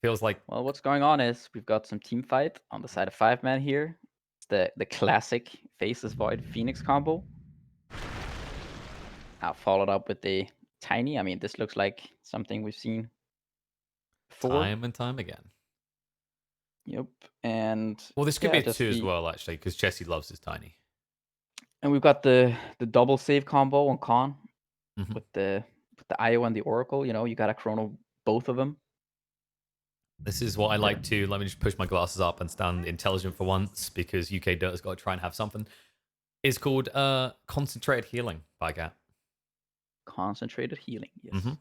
Feels like Well, what's going on is we've got some team fight on the side of 5-man here. It's the classic Faceless Void Phoenix combo. Followed up with the Tiny. I mean, this looks like something we've seen before. time and time again. Yep. And Well, this could be yeah, a two just as the well, actually, because Jesse loves his tiny. and we've got the double save combo on Khan Hmm. with the IO and the Oracle. You gotta chrono both of them. This is what I Or like to. Let me just push my glasses up and stand intelligent for once, because UK Dota's got to try and have something. It's called concentrated healing by Gat. concentrated healing. Mm-hmm. Yes.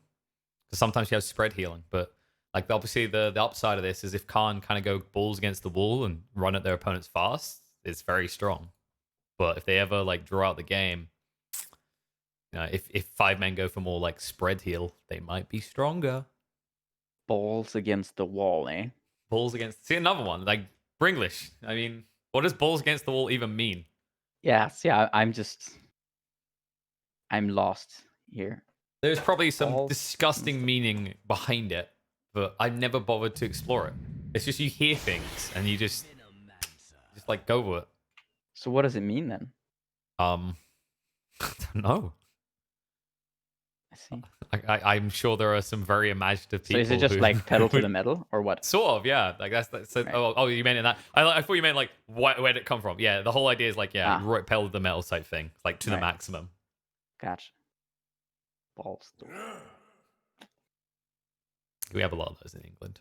Because sometimes you have spread healing, but like obviously the upside of this is if Khan kind of go balls against the wall and run at their opponents fast, it's very strong. But if they ever like draw out the game, if 5 men go for more like spread heal, they might be stronger. Balls against the wall, eh? Balls against, see another one like Bringlish. I mean, what does balls against the wall even mean? Yeah, see, I'm lost here. There's probably some Balls against disgusting the meaning behind it, but I've never bothered to explore it. It's just you hear things and you just like go with it. So what does it mean then? Um, I don't know. I see. I'm sure there are some very imaginative So is it people just who like pedal to would the metal or what? sort of, yeah. Like that's so, Right. oh, you meant in that. I thought you meant like where did it come from? Yeah, the whole idea is like yeah, Ah, right pedal to the metal type thing, like to the right. maximum. Gotcha. Balls. We have a lot of those in England.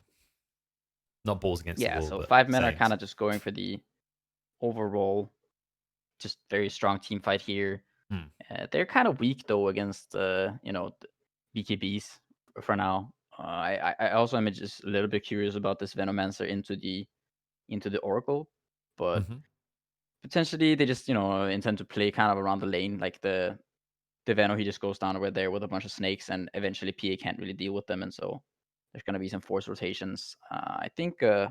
Not balls against the Yeah, wall, so but 5 men are kind sayings. of just going for the overall, just very strong team fight here. Hmm. They're kind of weak though against the BKBs for now. I also am just a little bit curious about this Venomancer into the Oracle, but Mm-hmm. potentially they just intend to play kind of around the lane, like the Veno, he just goes down over there with a bunch of snakes, and eventually PA can't really deal with them, and so there's gonna be some force rotations. I think, yeah,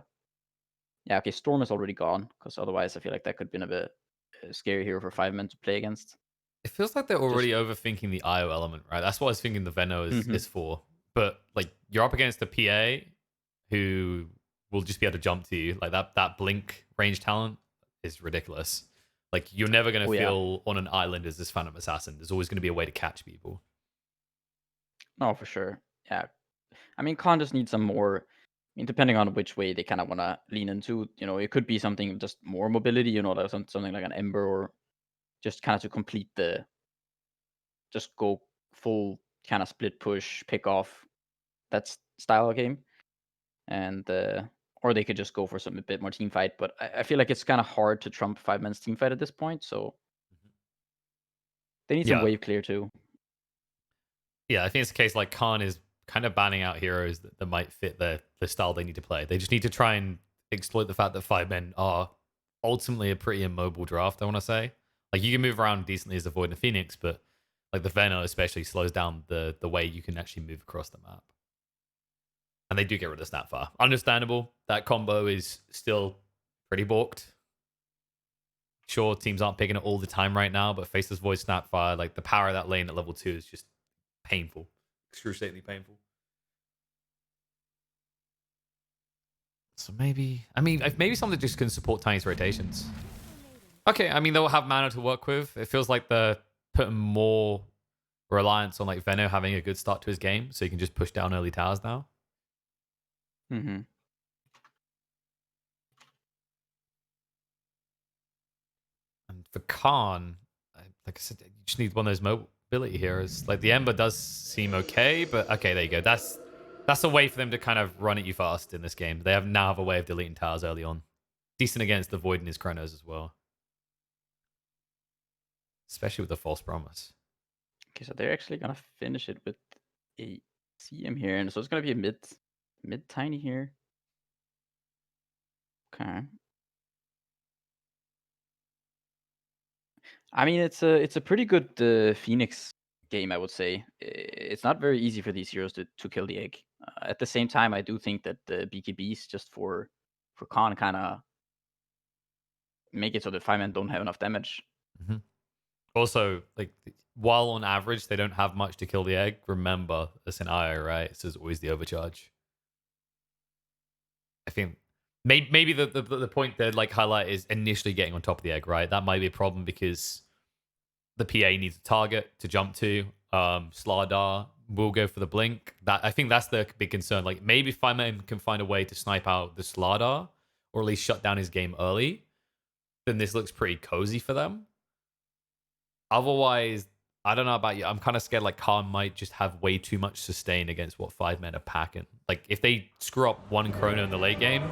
okay, Storm is already gone, because otherwise I feel like that could have been a bit scary hero for 5 men to play against. It feels like they're already Just overthinking the IO element, right? That's what I was thinking the Veno is mhm. for. But like you're up against a PA who will just be able to jump to you. Like that blink range talent is ridiculous. Like you're never gonna Oh yeah, feel on an island as this Phantom Assassin. There's always gonna be a way to catch people. no, for sure. Yeah, I mean, Khan just needs some more. I mean, depending on which way they kind of want to lean into, it could be something just more mobility, like something like an Ember, or just kind of to complete just go full kind of split push, pick off that style of game, and or they could just go for some a bit more team fight. But I feel like it's kind of hard to trump 5 men's team fight at this point, so they need some Yeah, wave clear too. yeah. I think it's a case like Khan is kind of banning out heroes that might fit the style they need to play. They just need to try and exploit the fact that 5 men are ultimately a pretty immobile draft. I want to say, like you can move around decently as a Void and a Phoenix, but like the Venom especially slows down the way you can actually move across the map. And they do get rid of Snapfire. Understandable. That combo is still pretty balked. Sure, teams aren't picking it all the time right now, but Faceless Void Snapfire, like the power of that lane at level 2 is just painful. Excruciatingly painful. So maybe, I mean, maybe something just can support Tiny's rotations. Okay, I mean, they'll have mana to work with. It feels like they're putting more reliance on like Veno having a good start to his game, so you can just push down early towers now. Hmm. And for Khan, like I said, you just need one of those mobility heroes. Like the Ember does seem okay, but okay, there you go. That's a way for them to kind of run at you fast in this game. They now have a way of deleting towers early on. Decent against the Void and his Chronos as well, especially with the False Promise. Okay, so they're actually gonna finish it with a CM here, and so it's gonna be a mid tiny here. Okay. I mean, it's a pretty good Phoenix game, I would say. It's not very easy for these heroes to kill the egg. At the same time, I do think that the BKBs just for Khan kind of make it so that 5 men don't have enough damage. Hmm. Also, like while on average they don't have much to kill the egg, remember it's an IO, right? So there's always the overcharge. I think maybe the point that like highlight is initially getting on top of the egg, right? That might be a problem because the PA needs a target to jump to. Slardar will go for the blink. That I think that's the big concern. Like maybe Fireman can find a way to snipe out the Slardar or at least shut down his game early, then this looks pretty cozy for them. Otherwise, I don't know about you. I'm kind of scared like Khan might just have way too much sustain against what 5 men are packing. Like if they screw up one chrono in the late game,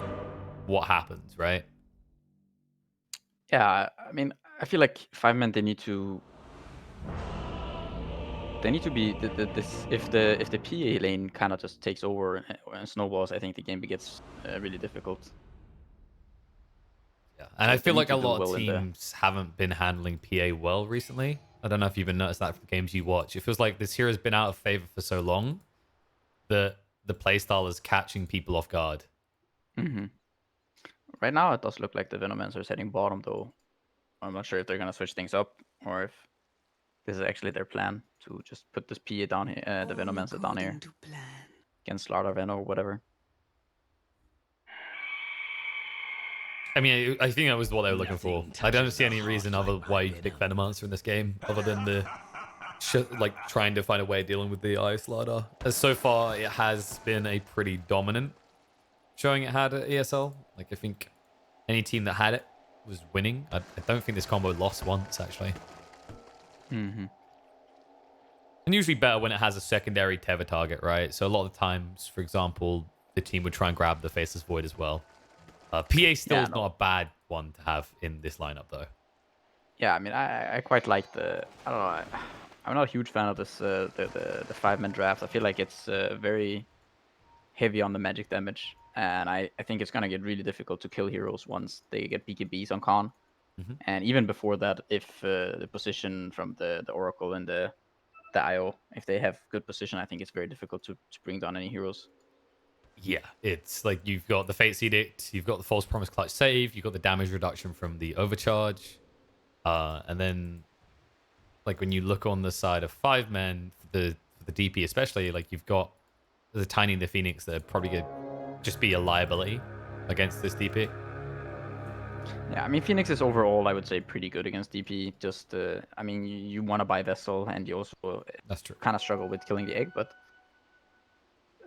what happens, right? Yeah, I mean, I feel like 5 men they need to be this if the PA lane kind of just takes over and snowballs, I think the game gets really difficult. Yeah. And I So they feel need like to a do lot of well in the. teams haven't been handling PA well recently. I don't know if you've been noticed that from the games you watch. It feels like this hero's been out of favor for so long that the playstyle is catching people off guard. Hmm. Right now, it does look like the Venomancer is heading bottom, though. I'm not sure if they're gonna switch things up or if this is actually their plan to just put this PA down here, the Venomancer down here against Slardar Veno or whatever. I mean, I think that was what they were looking for. I don't see any reason other why you'd pick Venomancer in this game, other than the like trying to find a way of dealing with the Ice Ladder. As so far, it has been a pretty dominant showing it had at ESL. Like I think any team that had it was winning. I don't think this combo lost once actually. Hmm. And usually better when it has a secondary tether target, right? So a lot of times, for example, the team would try and grab the Faceless Void as well. PA still Yeah, is no. not a bad one to have in this lineup, though. Yeah, I mean, I quite like the. I don't know. I'm not a huge fan of this the 5 men draft. I feel like it's very heavy on the magic damage, and I think it's gonna get really difficult to kill heroes once they get BKBs on Khan. Hmm. And even before that, if the position from the Oracle and the IO, if they have good position, I think it's very difficult to bring down any heroes. Yeah, it's like you've got the Fate's Edict, you've got the False Promise Clutch save, you've got the damage reduction from the Overcharge, and then like when you look on the side of 5 men, for the DP especially, like you've got the Tiny and the Phoenix that are probably gonna just be a liability against this DP. Yeah, I mean Phoenix is overall, I would say, pretty good against DP. Just, I mean, you want to buy Vessel, and you also That's true. kind of struggle with killing the egg, but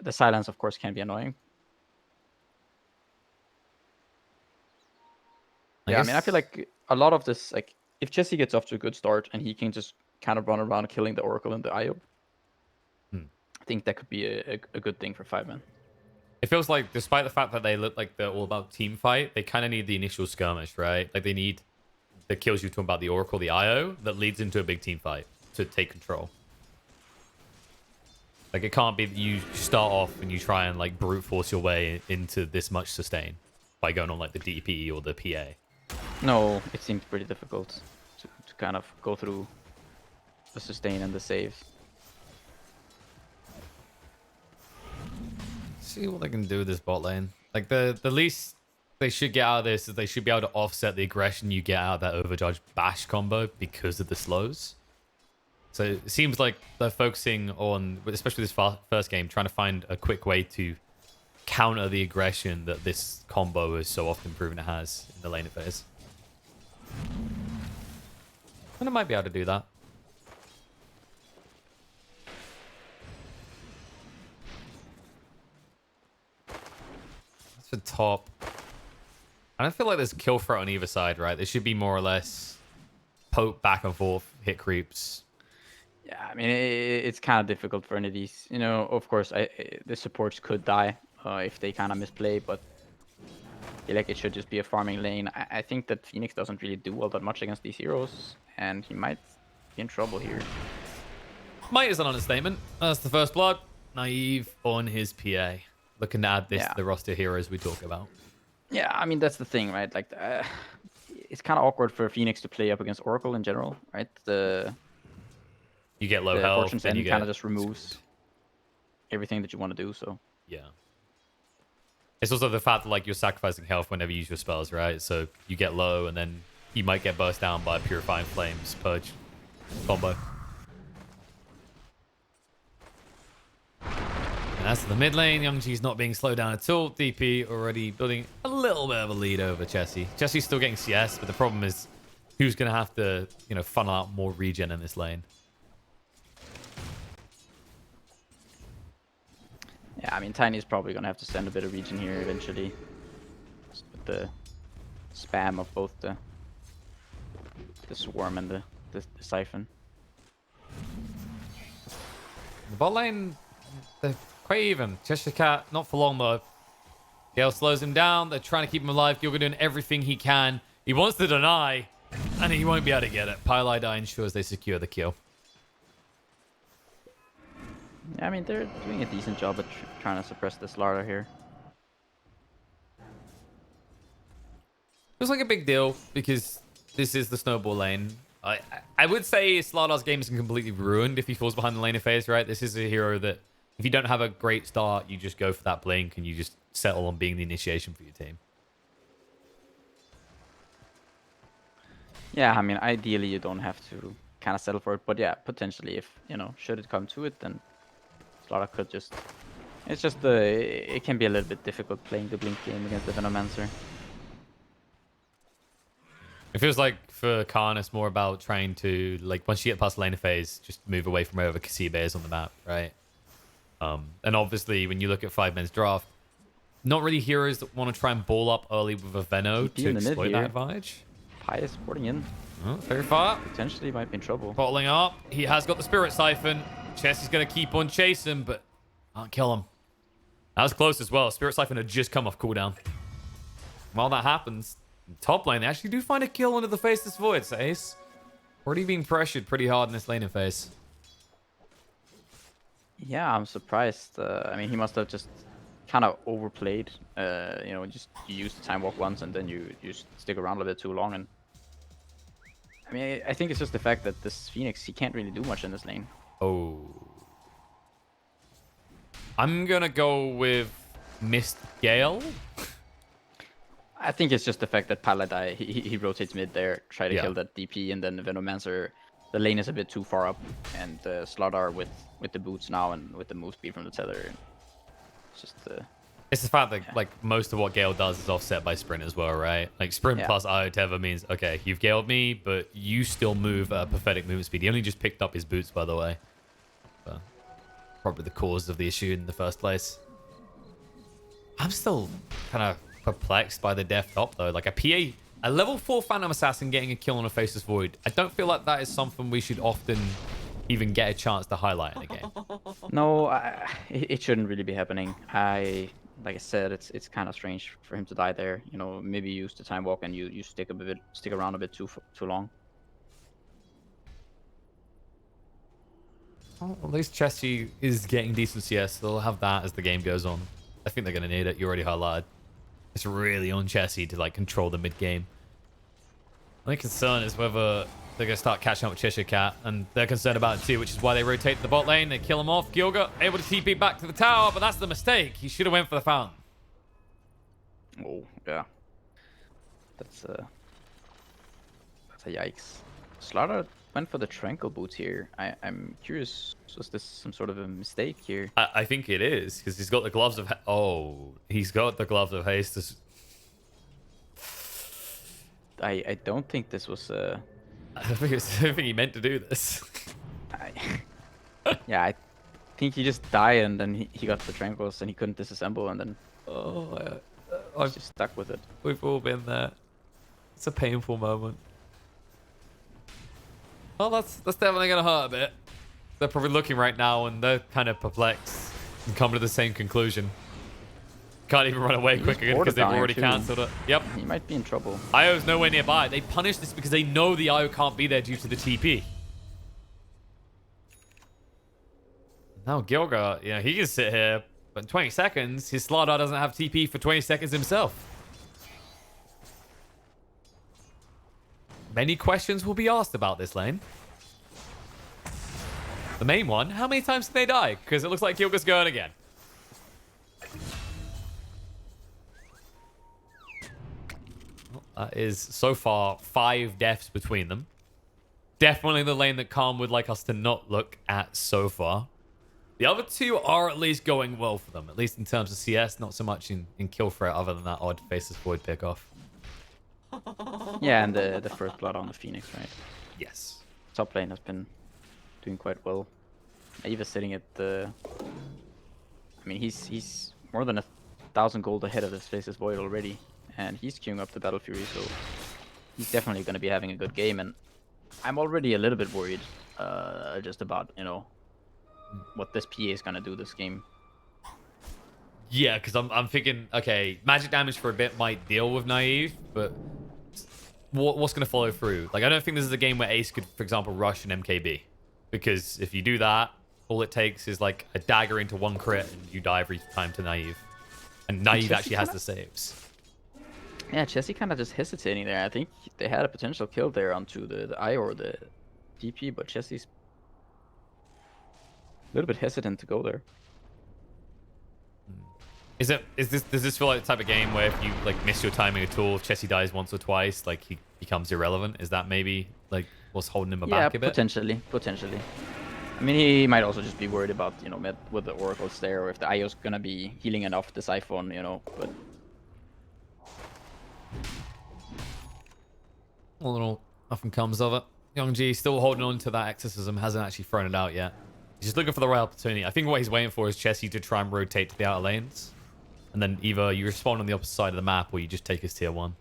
the silence, of course, can be annoying. I Yeah, I mean, I feel guess. like a lot of this, like, if Jesse gets off to a good start and he can just kind of run around killing the Oracle and the IO, Hmm. I think that could be a good thing for 5 men. It feels like, despite the fact that they look like they're all about team fight, they kind of need the initial skirmish, right? Like they need the kills you talk about, the Oracle, the IO, that leads into a big team fight to take control. Like it can't be that you start off and you try and like brute force your way into this much sustain by going on like the DP or the PA. No, it seems pretty difficult to kind of go through the sustain and the saves. See what they can do with this bot lane. Like the least they should get out of this is they should be able to offset the aggression you get out of that Overcharge bash combo because of the slows. So it seems like they're focusing on, especially this first game, trying to find a quick way to counter the aggression that this combo is so often proven it has in the lane phase. And it might be able to do that. That's for top. I don't feel like there's kill threat on either side, right? There should be more or less poke back and forth, hit creeps. Yeah, I mean, it's kind of difficult for any of these. You know, of course, the supports could die if they kind of misplay, but I feel like it should just be a farming lane. I think that Phoenix doesn't really do all that much against these heroes, and he might be in trouble here. Might is an understatement. That's the first blood. Naive on his PA. Looking to add this to Yeah. the roster heroes we talk about. Yeah, I mean, that's the thing, right? Like, it's kind of awkward for Phoenix to play up against Oracle in general, right? You get low The health, Fortune's then you End kind get of just removes everything that you want to do, so. It's also the fact that like you're sacrificing health whenever you use your spells, right? So you get low and then you might get burst down by Purifying Flames Purge combo. And as for the mid lane, Youngji's not being slowed down at all. DP already building a little bit of a lead over Chessie. Chessie's still getting CS, but the problem is who's going to have to, funnel out more regen in this lane. Yeah, I mean, Tiny's probably going to have to send a bit of regen here eventually. Just with the spam of both the Swarm and the Siphon. The bot lane, they're quite even. Cheshire Cat, not for long though. Gale slows him down. They're trying to keep him alive. Gilga doing everything he can. He wants to deny, and he won't be able to get it. Pylai ensures they secure the kill. Yeah, I mean, they're doing a decent job at trying to suppress this Lara here. Feels like a big deal because this is the snowball lane. I would say Slardar's game is completely ruined if he falls behind the laner phase, right? This is a hero that if you don't have a great start, you just go for that blink and you just settle on being the initiation for your team. Yeah, I mean, ideally you don't have to kind of settle for it, but yeah, potentially if, should it come to it, then Slardar could just... It's just it can be a little bit difficult playing the blink game against the Venomancer. It feels like for Khan, it's more about trying to, once you get past the laner phase, just move away from wherever Kasibe is on the map, right? And obviously, when you look at 5-man's draft, not really heroes that want to try and ball up early with a Veno to exploit that advantage. Pi is supporting in. Oh, very far. Potentially might be in trouble. Bottling up. He has got the Spirit Siphon. Chess is going to keep on chasing, but can't kill him. That was close as well. Spirit Siphon had just come off cooldown. While that happens, top lane, they actually do find a kill into the Faceless Void, so Ace already being pressured pretty hard in this laning phase. Yeah, I'm surprised. I mean, he must have just kind of overplayed. Just you use the time walk once and then you stick around a little bit too long. And I mean, I think it's just the fact that this Phoenix, he can't really do much in this lane. Oh. I'm going to go with Missed Gale. I think it's just the fact that Paladai, he rotates mid there, try to Yeah. kill that DP, and then the Venomancer, the lane is a bit too far up, and Slardar with the boots now and with the move speed from the tether. It's just It's the fact that most of what Gale does is offset by sprint as well, right? Sprint plus IO tether means, okay, you've Galed me, but you still move at a pathetic movement speed. He only just picked up his boots, by the way. But probably the cause of the issue in the first place. I'm still kind of perplexed by the death top, though. A level 4 Phantom Assassin getting a kill on a Faceless Void. I don't feel like that is something we should often even get a chance to highlight in a game. No, it shouldn't really be happening. Like I said, it's kind of strange for him to die there. Maybe use the time walk and you stick around a bit too long. Well, at least Chessie is getting decent CS. They'll have that as the game goes on. I think they're going to need it. You already highlighted. It's really on Chessie to control the mid game. My concern is whether they're going to start catching up with Cheshire Cat, and they're concerned about it too, which is why they rotate to the bot lane. They kill him off. Gilga able to TP back to the tower, but that's the mistake. He should have went for the fountain. Oh yeah, that's a yikes. Slardar went for the Tranquil boots here. I'm curious, was this some sort of a mistake here? I think it is, because he's got the gloves of... he's got the gloves of haste. I don't think this was... I don't think he meant to do this. Yeah, I think he just died and then he got the Tranquils and he couldn't disassemble and then I'm just stuck with it. We've all been there. It's a painful moment. Well, that's definitely going to hurt a bit. They're probably looking right now and they're kind of perplexed and come to the same conclusion. Can't even run away quicker because they've already cancelled it. Yep. He might be in trouble. IO's nowhere nearby. They punish this because they know the IO can't be there due to the TP. Now Gilga, he can sit here, but in 20 seconds, his Slardar doesn't have TP for 20 seconds himself. Many questions will be asked about this lane. The main one, how many times did they die? Because it looks like Gilga's going again. That is, so far, 5 deaths between them. Definitely the lane that Khan would like us to not look at so far. The other two are at least going well for them, at least in terms of CS, not so much in kill threat other than that odd Faceless Void pickoff. Yeah, and the first blood on the Phoenix, right? Yes. Top lane has been doing quite well. Eva sitting at the... I mean, he's more than 1,000 gold ahead of his Faceless Void already, and he's queuing up the Battle Fury, so he's definitely going to be having a good game. And I'm already a little bit worried, just about what this PA is going to do this game. Yeah, because I'm thinking, okay, magic damage for a bit might deal with Naive, but what's going to follow through? Like, I don't think this is a game where Ace could, for example, rush an MKB. Because if you do that, all it takes is like a dagger into one crit and you die every time to Naive. And Naive actually has the saves. Yeah, Chessy kind of just hesitating there. I think they had a potential kill there onto the Eye or the DP, but Chessy's a little bit hesitant to go there. Does this feel like the type of game where if you like miss your timing at all, if Chessy dies once or twice, like he becomes irrelevant? Is that maybe like what's holding him back a bit? Potentially. I mean, he might also just be worried about, with the Oracles there, or if the IO's gonna be healing enough the Siphon, but... A little nothing comes of it. Young G still holding on to that exorcism, hasn't actually thrown it out yet. He's just looking for the right opportunity. I think what he's waiting for is Chessy to try and rotate to the outer lanes. And then either you respawn on the opposite side of the map or you just take his tier 1.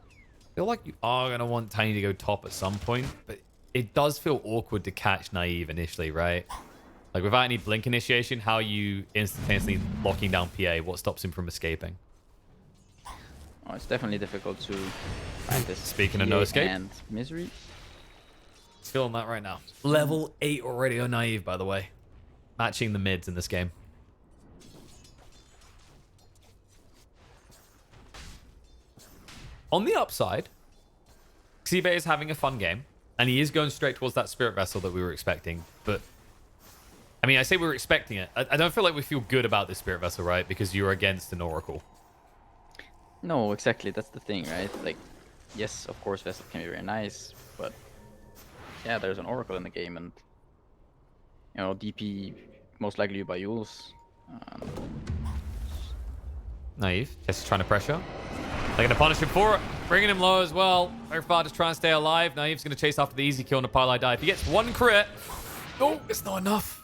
I feel like you are going to want Tiny to go top at some point, but it does feel awkward to catch Naive initially, right? Like without any blink initiation, how are you instantaneously locking down PA? What stops him from escaping? Oh, it's definitely difficult to find this. Speaking of no escape. And Misery. He's feeling that right now. Level 8 already on Naive, by the way. Matching the mids in this game. On the upside, Xibe is having a fun game, and he is going straight towards that Spirit Vessel that we were expecting. But, I mean, I say we were expecting it. I don't feel like we feel good about this Spirit Vessel, right? Because you're against an Oracle. No, exactly. That's the thing, right? Like, yes, of course, Vessel can be very nice, but yeah, there's an Oracle in the game, and DP most likely by Yules. Naive, just trying to pressure. They're going to punish him for it, bringing him low as well. Very far to try and stay alive. Naive's going to chase after the easy kill on the Pile Die. If he gets one crit, oh, it's not enough.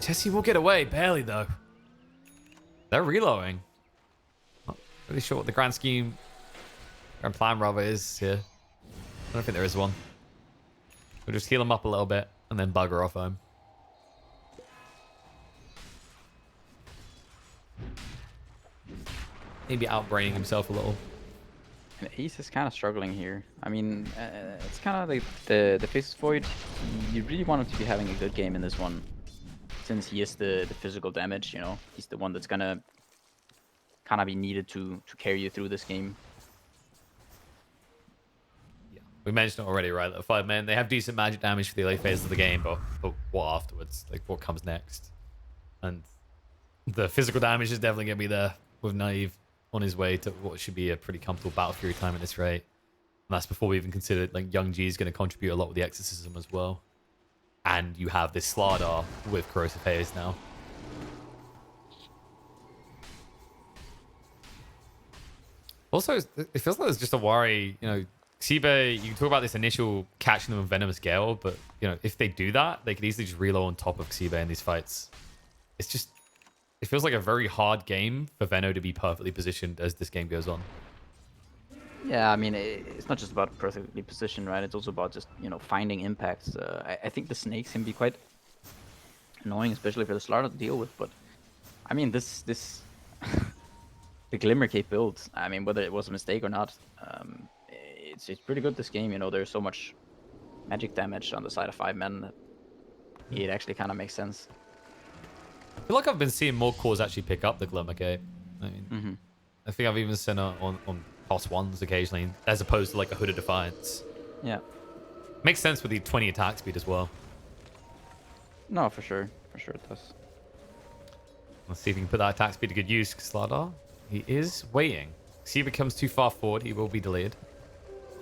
Chessy will get away, barely though. They're reloading. Not really sure what the grand plan rather is here. I don't think there is one. We'll just heal him up a little bit and then bugger off home. Maybe outbraining himself a little. And Ace is kind of struggling here. I mean, it's kind of like the Faceless Void. You really want him to be having a good game in this one, since he is the physical damage. He's the one that's gonna kind of be needed to carry you through this game. Yeah, we mentioned it already, right? The 5 men, they have decent magic damage for the late phase of the game, but what afterwards? Like what comes next? And the physical damage is definitely gonna be there with Naive on his way to what should be a pretty comfortable Battle Fury time at this rate. And that's before we even considered like Young G is going to contribute a lot with the exorcism as well. And you have this Slardar with Corrosive Haze now. Also, it feels like there's just a worry, Xibe, you can talk about this initial catching them with Venomous Gale, but, if they do that, they could easily just reload on top of Xibe in these fights. It's just... It feels like a very hard game for Veno to be perfectly positioned as this game goes on. Yeah, I mean, it's not just about perfectly positioned, right? It's also about just, finding impacts. I think the snakes can be quite annoying, especially for the Slardar to deal with. But, I mean, this the Glimmer Cape build, I mean, whether it was a mistake or not, it's pretty good this game. There's so much magic damage on the side of 5 men that it actually kind of makes sense. I feel like I've been seeing more cores actually pick up the Glimmer Cape. I mean, I think I've even seen it on cost 1s occasionally, as opposed to like a Hooded Defiance. Yeah. Makes sense with the 20 attack speed as well. No, for sure. For sure it does. Let's see if we can put that attack speed to good use. Slardar, he is waiting. See if it comes too far forward, he will be delayed.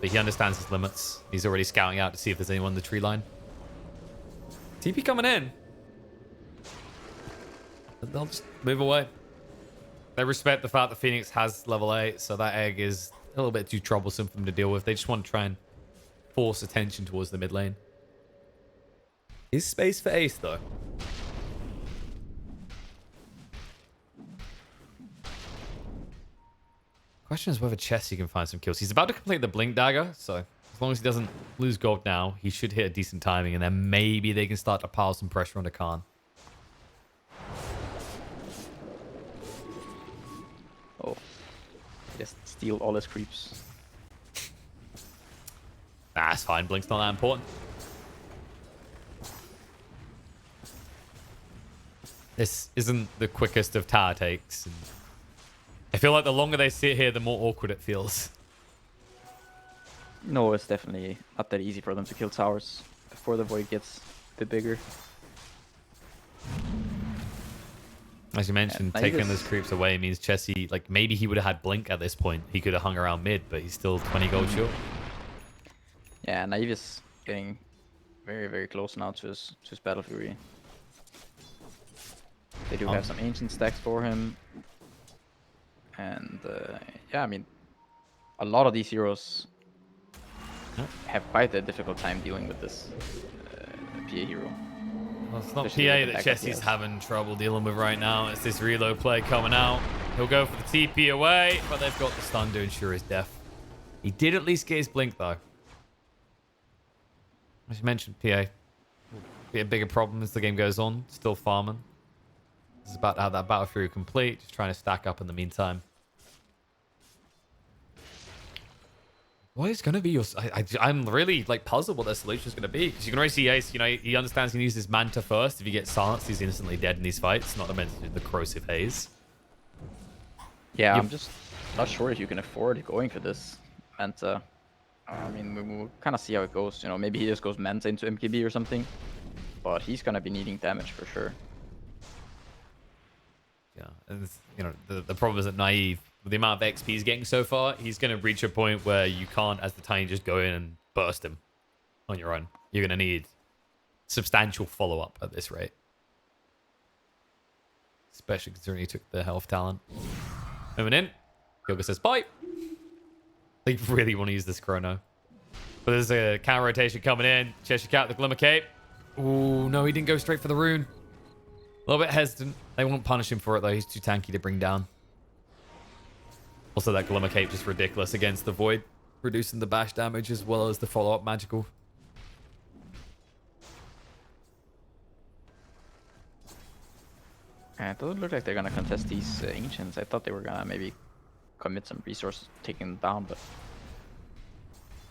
but he understands his limits. He's already scouting out to see if there's anyone in the tree line. TP coming in. They'll just move away. They respect the fact that Phoenix has level 8, so that egg is a little bit too troublesome for them to deal with. They just want to try and force attention towards the mid lane. Is space for Ace, though? Question is whether Chessie can find some kills. He's about to complete the Blink Dagger, so as long as he doesn't lose gold now, he should hit a decent timing, and then maybe they can start to pile some pressure onto Khan. Oh. Just steal all his creeps. Nah, it's fine. Blink's not that important. This isn't the quickest of tower takes. And I feel like the longer they sit here, the more awkward it feels. No, it's definitely not that easy for them to kill towers before the void gets a bit bigger. As you mentioned, taking those creeps away means Chessie, like, maybe he would have had Blink at this point. He could have hung around mid, but he's still 20 gold short. Yeah, Naive is getting very, very close now to his Battle Fury. They do have some ancient stacks for him. And yeah, I mean, a lot of these heroes have quite a difficult time dealing with this PA hero. Well, it's not PA that Chessie's having trouble dealing with right now. It's this reload play coming out. He'll go for the TP away, but they've got the stun to ensure his death. He did at least get his blink, though. As you mentioned, PA will be a bigger problem as the game goes on. Still farming. He's about to have that Battle Fury complete. Just trying to stack up in the meantime. What is going to be your... I'm really, like, puzzled what their solution is going to be. Because you can already see Ace, you know, he understands he needs his Manta first. If he gets silenced, he's instantly dead in these fights. Not to mention the corrosive haze. Yeah, I'm just not sure if you can afford going for this Manta. I mean, we'll kind of see how it goes. You know, maybe he just goes Manta into MKB or something. But he's going to be needing damage for sure. Yeah, and you know, the problem is that Naive, with the amount of XP he's getting so far, he's going to reach a point where you can't, as the Tiny, just go in and burst him on your own. You're going to need substantial follow-up at this rate. Especially considering he took the health talent. Moving in. Yoga says, bye. They really want to use this chrono. But there's a counter rotation coming in. Cheshire Cat, the Glimmer Cape. Ooh, no, he didn't go straight for the rune. A little bit hesitant. They won't punish him for it, though. He's too tanky to bring down. Also, that Glimmer Cape just ridiculous against the Void. Reducing the bash damage as well as the follow-up magical. It doesn't look like they're going to contest these Ancients. I thought they were going to maybe commit some resources taking them down, but...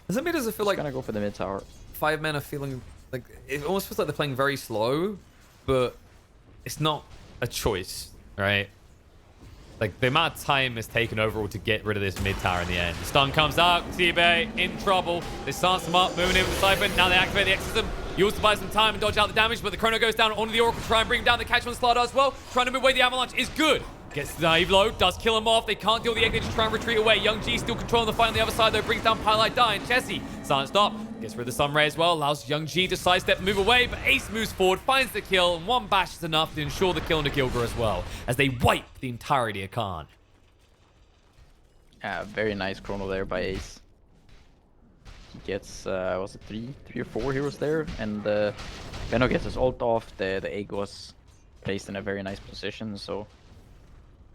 Does it feel like... going to go for the mid tower. 5 men are feeling... like it almost feels like they're playing very slow, but it's not a choice, right? Like, the amount of time it's taken overall to get rid of this mid tower in the end. The stun comes out, T-Bay in trouble. They stance them up, moving in with the Siphon. Now they activate the Exorcism. You also buy some time and dodge out the damage, but the Chrono goes down onto the Oracle, try and bring him down. The catch on Slaughter as well. Trying to move away the Avalanche is good. Gets the Naive low, does kill him off. They can't deal with the egg, they just try and retreat away. Young G still controlling the fight on the other side, though. Brings down Pylite Die, and Chessie, silenced up. Gets rid of the Sunray as well, allows Young G to sidestep and move away, but Ace moves forward, finds the kill, and one bash is enough to ensure the kill into Gilgar as well, as they wipe the entirety of Khan. Yeah, very nice chrono there by Ace. He gets, was it three or four heroes there? And Benno gets his ult off. The egg was placed in a very nice position, so...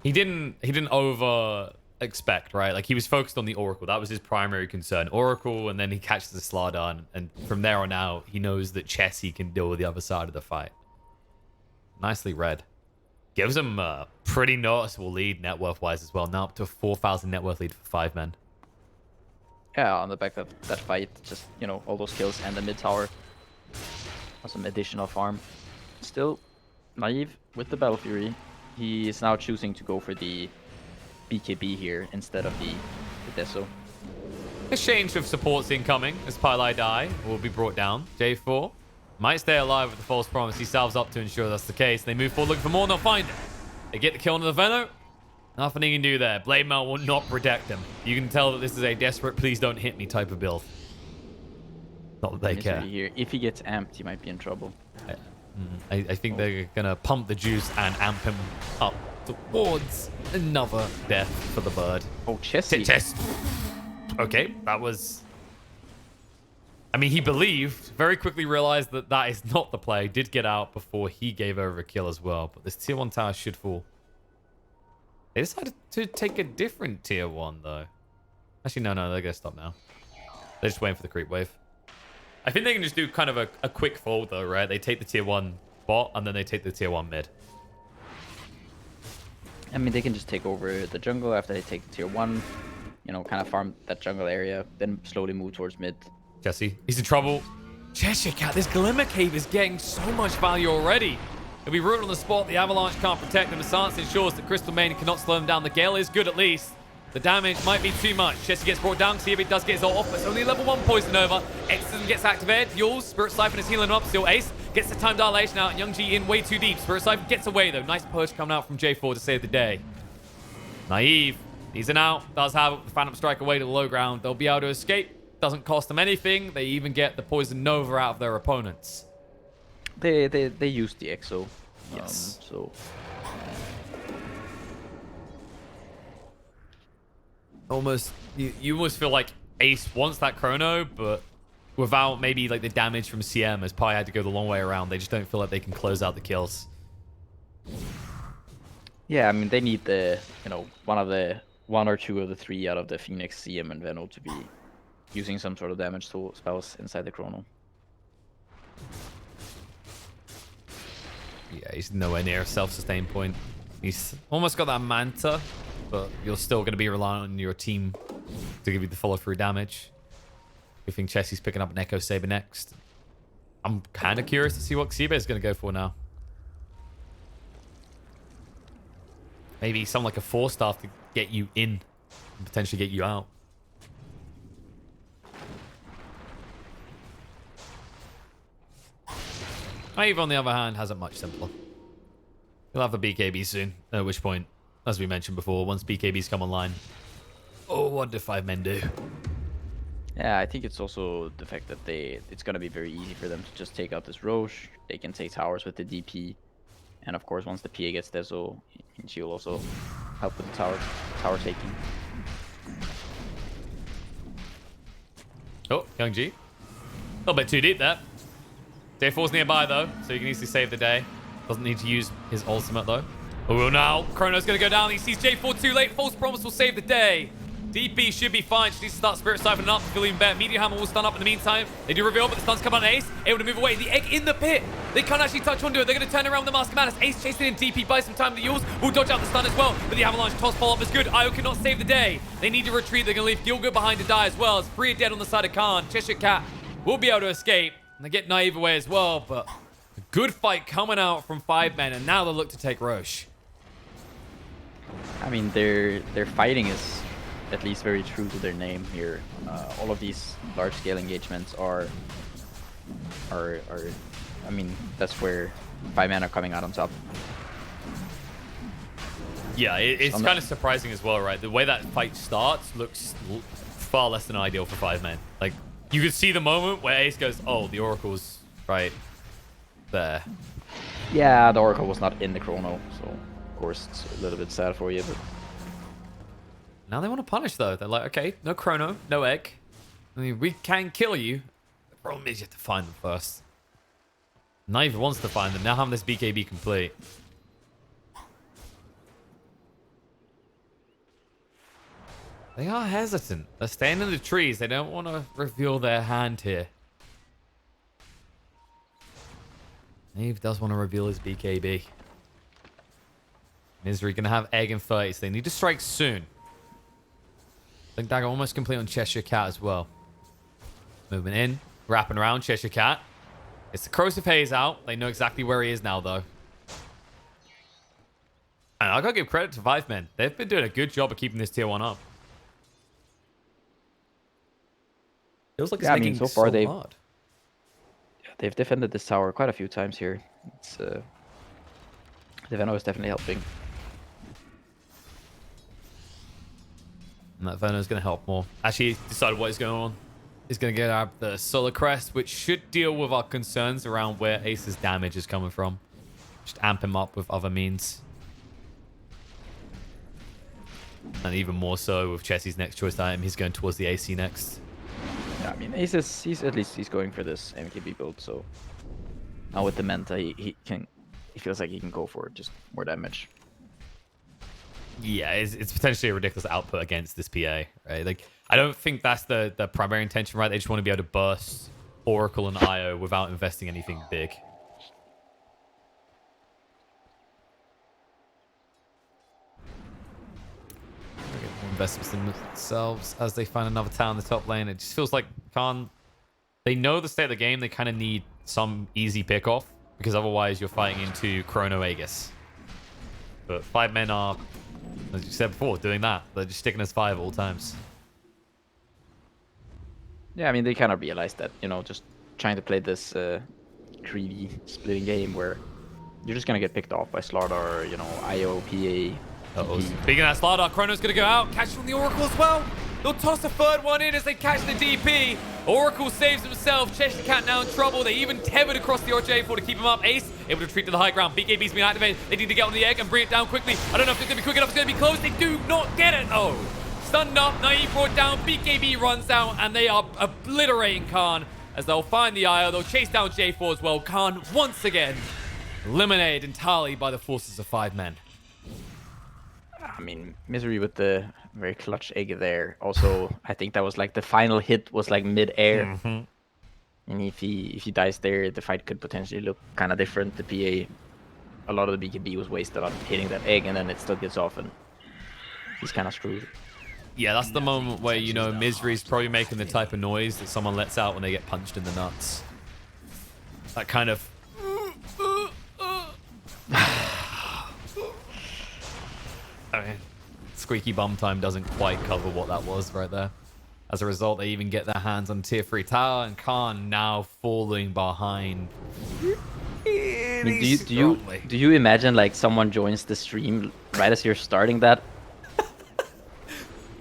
He didn't over expect, right? Like, he was focused on the Oracle. That was his primary concern. Oracle, and then he catches the Slardar, and from there on out, he knows that Chessie can deal with the other side of the fight. Nicely read. Gives him a pretty noticeable lead net worth-wise as well. Now up to a 4,000 net worth lead for 5 men. Yeah, on the back of that fight, just, you know, all those kills and the mid tower. Some additional farm. Still, Naive with the Battle Fury. He is now choosing to go for the BKB here instead of the Deso. Exchange of supports incoming as Pylai Die will be brought down. J4 might stay alive with the false promise. He salves up to ensure that's the case. They move forward looking for more and they'll find it. They get the kill on the Veno. Nothing he can do there. Blade Mail will not protect him. You can tell that this is a desperate, please don't hit me type of build. Not that they care. Here. If he gets amped, he might be in trouble. I think they're going to pump the juice and amp him up towards another death for the bird. Oh, Chessie. Chess. Okay, that was... I mean, he believed, very quickly realized that that is not the play. Did get out before he gave over a kill as well. But this tier 1 tower should fall. They decided to take a different tier 1, though. Actually, no, they're going to stop now. They're just waiting for the creep wave. I think they can just do kind of a quick fold, though, right? They take the tier 1 bot, and then they take the tier 1 mid. I mean, they can just take over the jungle after they take the tier 1. You know, kind of farm that jungle area, then slowly move towards mid. Jesse, he's in trouble. Cheshire Cat, this Glimmer Cave is getting so much value already. He'll be rooted on the spot. The Avalanche can't protect him. The silence ensures that Crystal Main cannot slow him down. The Gale is good at least. The damage might be too much. Jesse gets brought down. See if he does get his ult off. It's only level 1 poison over. Exorcism gets activated. Fuels. Spirit Siphon is healing up. Still Ace gets the time dilation out. Young G in way too deep. Spirit Siphon gets away though. Nice push coming out from J4 to save the day. Naive. He's an out. Does have the Phantom Strike away to the low ground. They'll be able to escape. Doesn't cost them anything. They even get the Poison Nova out of their opponents. They use the Exo. Yes. Almost, you almost feel like Ace wants that chrono, but without maybe like the damage from CM, as Pi had to go the long way around. They just don't feel like they can close out the kills. Yeah, I mean they need the one or two of the 3 out of the Phoenix, CM, and Veno to be using some sort of damage tool spells inside the chrono. Yeah, he's nowhere near a self-sustain point. He's almost got that Manta, but you're still going to be relying on your team to give you the follow-through damage. I think Chessie's picking up an Echo Saber next. I'm kind of curious to see what Xiba is going to go for now. Maybe something like a 4-staff to get you in and potentially get you out. Eve, on the other hand, has it much simpler. He'll have a BKB soon, at which point, as we mentioned before, once BKBs come online, oh, what do 5 men do? Yeah, I think it's also the fact that it's going to be very easy for them to just take out this Roche. They can take towers with the DP. And of course, once the PA gets Deso, she'll also help with the tower taking. Oh, Young G. A little bit too deep there. J4's nearby, though, so you can easily save the day. Doesn't need to use his ultimate, though. Oh, now Chrono's going to go down. He sees J4 too late. False Promise will save the day. DP should be fine. She needs to start Spirit Siphoning up to feel even better. Meteor Hammer will stun up in the meantime. They do reveal, but the stuns come on Ace. Able to move away. The egg in the pit. They can't actually touch onto it. They're going to turn around with the Mask of Madness. Ace chasing in. DP buys some time. The Yules will dodge out the stun as well. But the Avalanche toss follow-up is good. Io cannot save the day. They need to retreat. They're going to leave Gilgud behind to die as well. As Free dead on the side of Khan. Cheshire Cat will be able to escape. And they get Naive away as well. But a good fight coming out from 5 men. And now they look to take Roche. I mean, their fighting is at least very true to their name here. All of these large-scale engagements are. I mean, that's where 5 men are coming out on top. Yeah, it's kind of surprising as well, right? The way that fight starts looks far less than ideal for 5 men. Like, you could see the moment where Ace goes, oh, the Oracle's right there. Yeah, the Oracle was not in the chrono, so of course it's a little bit sad for you, but now they want to punish, though. They're like, okay, no chrono, no egg. I mean, we can kill you. The problem is you have to find them first. Naive wants to find them. Now having this BKB complete. They are hesitant. They're staying in the trees. They don't want to reveal their hand here. Naive does want to reveal his BKB. Misery going to have egg and 30, so they need to strike soon. Blink Dagger almost complete on Cheshire Cat as well. Moving in, wrapping around Cheshire Cat. It's the Corrosive Haze out. They know exactly where he is now, though. And I gotta give credit to 5 men. They've been doing a good job of keeping this tier 1 up. Feels like it's making so far hard. They've defended this tower quite a few times here. It's the Veno is definitely helping. And that Venom's going to help more. Actually, decided what is going on. He's going to get out the Solar Crest, which should deal with our concerns around where Ace's damage is coming from. Just amp him up with other means. And even more so with Chessie's next choice item. He's going towards the AC next. Yeah, I mean, Ace is, he's going for this MKB build, so now with the Manta, he feels like he can go for just more damage. Yeah, it's potentially a ridiculous output against this PA, right? Like, I don't think that's the primary intention, right? They just want to be able to burst Oracle and IO without investing anything big. Investments in themselves as they find another tower in the top lane. It just feels like they know the state of the game. They kind of need some easy pick off because otherwise you're fighting into Chrono Aegis. But 5 men are, as you said before, doing that. They're just sticking as 5 at all times. Yeah, I mean, they kind of realized that, just trying to play this greedy splitting game where you're just going to get picked off by Slardar, IO, PA. Speaking of that, Slardar, Chrono's going to go out. Catch from the Oracle as well. They'll toss a third one in as they catch the DP. Oracle saves himself. Cheshire Cat now in trouble. They even tethered across the RJ4 to keep him up. Ace able to retreat to the high ground. BKB's been activated. They need to get on the egg and bring it down quickly. I don't know if it's going to be quick enough. It's going to be close. They do not get it. Oh, stunned up. Naive brought down. BKB runs out and they are obliterating Khan as they'll find the IO. They'll chase down J4 as well. Khan once again eliminated entirely by the forces of 5 men. I mean, Misery with the very clutch egg there. Also, I think that was like the final hit was like mid-air. Mm-hmm. And if he dies there, the fight could potentially look kind of different. The PA, a lot of the BKB was wasted on hitting that egg, and then it still gets off, and he's kind of screwed. Yeah, that's the moment where, Misery's probably making the type of noise that someone lets out when they get punched in the nuts. That kind of... I mean, squeaky bum time doesn't quite cover what that was right there. As a result, they even get their hands on tier 3 tower, and Khan now falling behind. I mean, do you imagine like someone joins the stream right as you're starting that?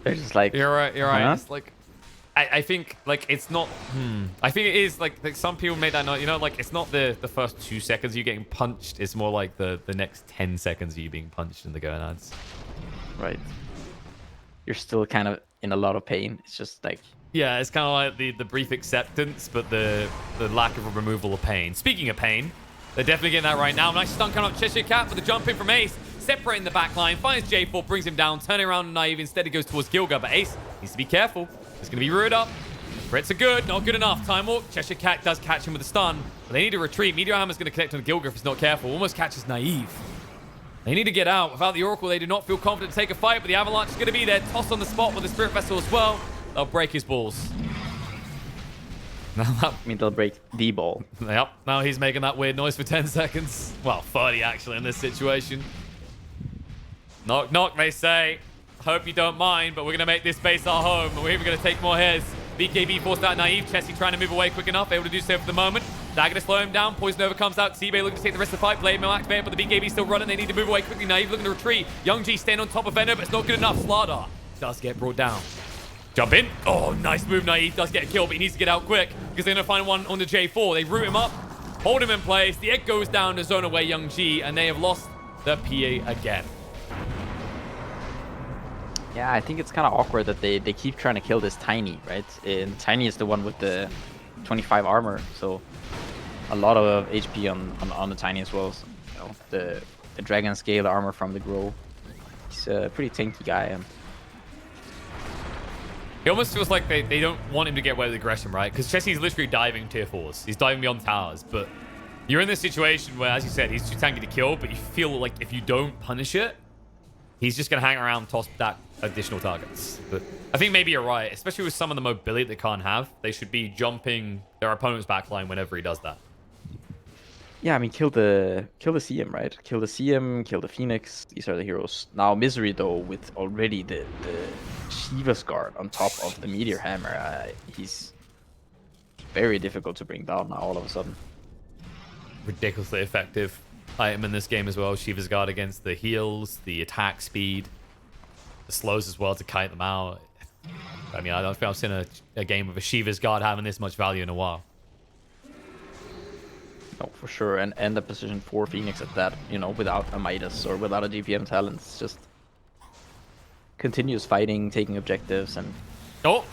They're just like, you're right. Huh? It's like, I think like it's not. I think it is like some people made that note. Like it's not the first 2 seconds you getting punched. It's more like the next 10 seconds of you being punched in the gonads. Right. You're still kind of in a lot of pain. It's just like... Yeah, it's kind of like the brief acceptance, but the lack of a removal of pain. Speaking of pain, they're definitely getting that right now. Nice stun coming up Cheshire Cat with the jump in from Ace. Separating the back line, finds J4, brings him down, turning around and Naive. Instead he goes towards Gilga, but Ace needs to be careful. He's going to be reared up. Threats are good, not good enough. Time walk, Cheshire Cat does catch him with a stun, but they need to retreat. Meteor Hammer's going to connect on Gilga if he's not careful. Almost catches Naive. They need to get out. Without the Oracle, they do not feel confident to take a fight, but the Avalanche is going to be there. Tossed on the spot with the Spirit Vessel as well. They'll break his balls. I mean, they'll break the ball. Yep, now he's making that weird noise for 10 seconds. Well, 30 actually in this situation. Knock, knock, they say. Hope you don't mind, but we're going to make this base our home, and we're even going to take more hits. BKB forced out Naive. Chessie trying to move away quick enough. Able to do so for the moment. Dagger to slow him down. Poison Nova comes out. Seabay looking to take the rest of the fight. Blade Mill activated, but the BKB still running. They need to move away quickly. Naive looking to retreat. Young G staying on top of Venom, but it's not good enough. Slardar does get brought down. Jump in. Oh, nice move. Naive does get a kill, but he needs to get out quick because they're going to find one on the J4. They root him up, hold him in place. The egg goes down to zone away Young G, and they have lost the PA again. Yeah, I think it's kind of awkward that they keep trying to kill this Tiny, right? And Tiny is the one with the 25 armor, so a lot of HP on the Tiny as well. So, the Dragon Scale armor from the Grow. He's a pretty tanky guy. And it almost feels like they don't want him to get away with aggression, right? Because Chessie's literally diving tier 4s. He's diving beyond towers, but you're in this situation where, as you said, he's too tanky to kill, but you feel like if you don't punish it, he's just going to hang around and toss back additional targets. But I think maybe you're right, especially with some of the mobility they can't have. They should be jumping their opponent's backline whenever he does that. Yeah, I mean, kill the CM, right? Kill the CM, kill the Phoenix. These are the heroes. Now, Misery, though, with already the Shiva's Guard on top of the Meteor Hammer, he's very difficult to bring down now all of a sudden. Ridiculously effective item in this game as well. Shiva's Guard against the heals, the attack speed, the slows as well to kite them out. I mean, I don't think I've seen a game with a Shiva's Guard having this much value in a while. No, for sure. And a position for Phoenix at that, without a Midas or without a GPM talent. It's just continuous fighting, taking objectives, and Oh!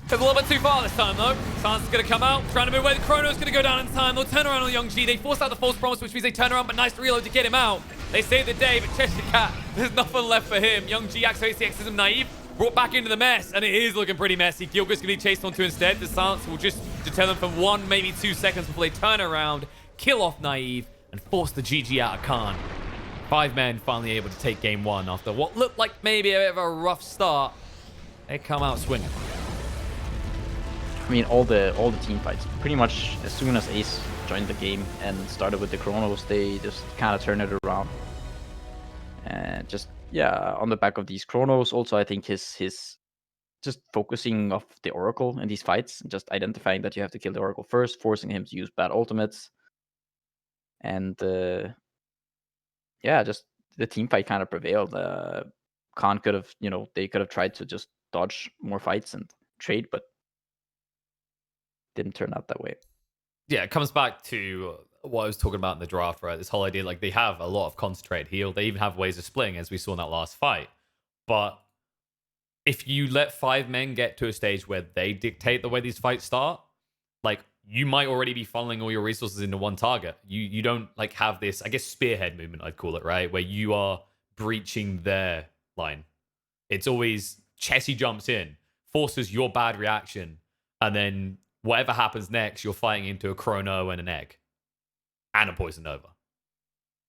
Took a little bit too far this time, though. Sans is going to come out, trying to move away. The Chrono's going to go down in time. They'll turn around on Young G. They force out the false promise, which means they turn around, but nice reload to get him out. They save the day, but Cheshire Cat, there's nothing left for him. Young G activates the Exorcism Naive, brought back into the mess, and it is looking pretty messy. Gilga's going to be chased onto instead. The silence will just deter them for 1, maybe 2 seconds before they turn around, kill off Naive, and force the GG out of Khan. 5 men finally able to take game 1 after what looked like maybe a bit of a rough start. They come out swinging. I mean, all the team fights, pretty much as soon as Ace joined the game and started with the Chronos, they just kind of turned it around. And just, yeah, on the back of these Chronos, also I think his just focusing of the Oracle in these fights, just identifying that you have to kill the Oracle first, forcing him to use bad ultimates. And yeah, just the team fight kind of prevailed. Khan could have, they could have tried to just dodge more fights and trade, but didn't turn out that way. Yeah, it comes back to what I was talking about in the draft, right? This whole idea, like, they have a lot of concentrated heal. They even have ways of splitting, as we saw in that last fight. But if you let 5 men get to a stage where they dictate the way these fights start, like, you might already be funneling all your resources into one target. You don't, like, have this, I guess, spearhead movement, I'd call it, right? Where you are breaching their line. It's always Chessie jumps in, forces your bad reaction, and then whatever happens next, you're fighting into a Chrono and an Egg. And a Poison Nova.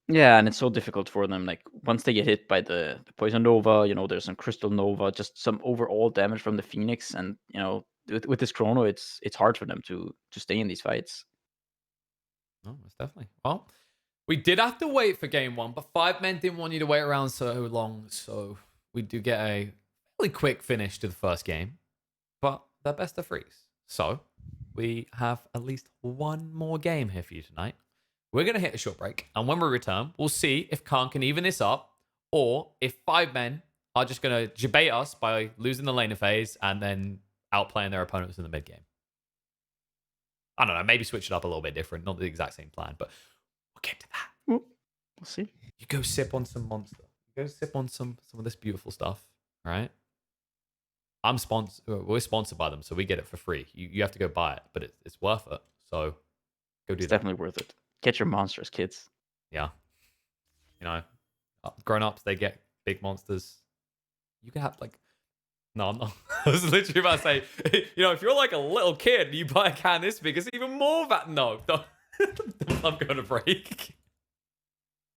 Yeah, and it's so difficult for them. Like, once they get hit by the Poison Nova, there's some Crystal Nova, just some overall damage from the Phoenix. And, with this Chrono, it's hard for them to stay in these fights. Oh, most definitely. Well, we did have to wait for game 1, but 5 men didn't want you to wait around so long. So we do get a really quick finish to the first game. But they're best of 3s. So we have at least one more game here for you tonight. We're going to hit a short break, and when we return, we'll see if Khan can even this up, or if 5 men are just going to debate us by losing the laner phase and then outplaying their opponents in the mid game. I don't know, maybe switch it up a little bit different, not the exact same plan, but we'll get to that. We'll see. You go sip on some Monster. You go sip on some of this beautiful stuff, all right? We're sponsored by them, so we get it for free. You have to go buy it, but it's worth it. So go do that. It's definitely worth it. Get your monsters, kids. Yeah. Grown-ups, they get big monsters. You can have, like... No, I'm not. I was literally about to say, if you're like a little kid and you buy a can this big, it's even more that... No. I'm going to break.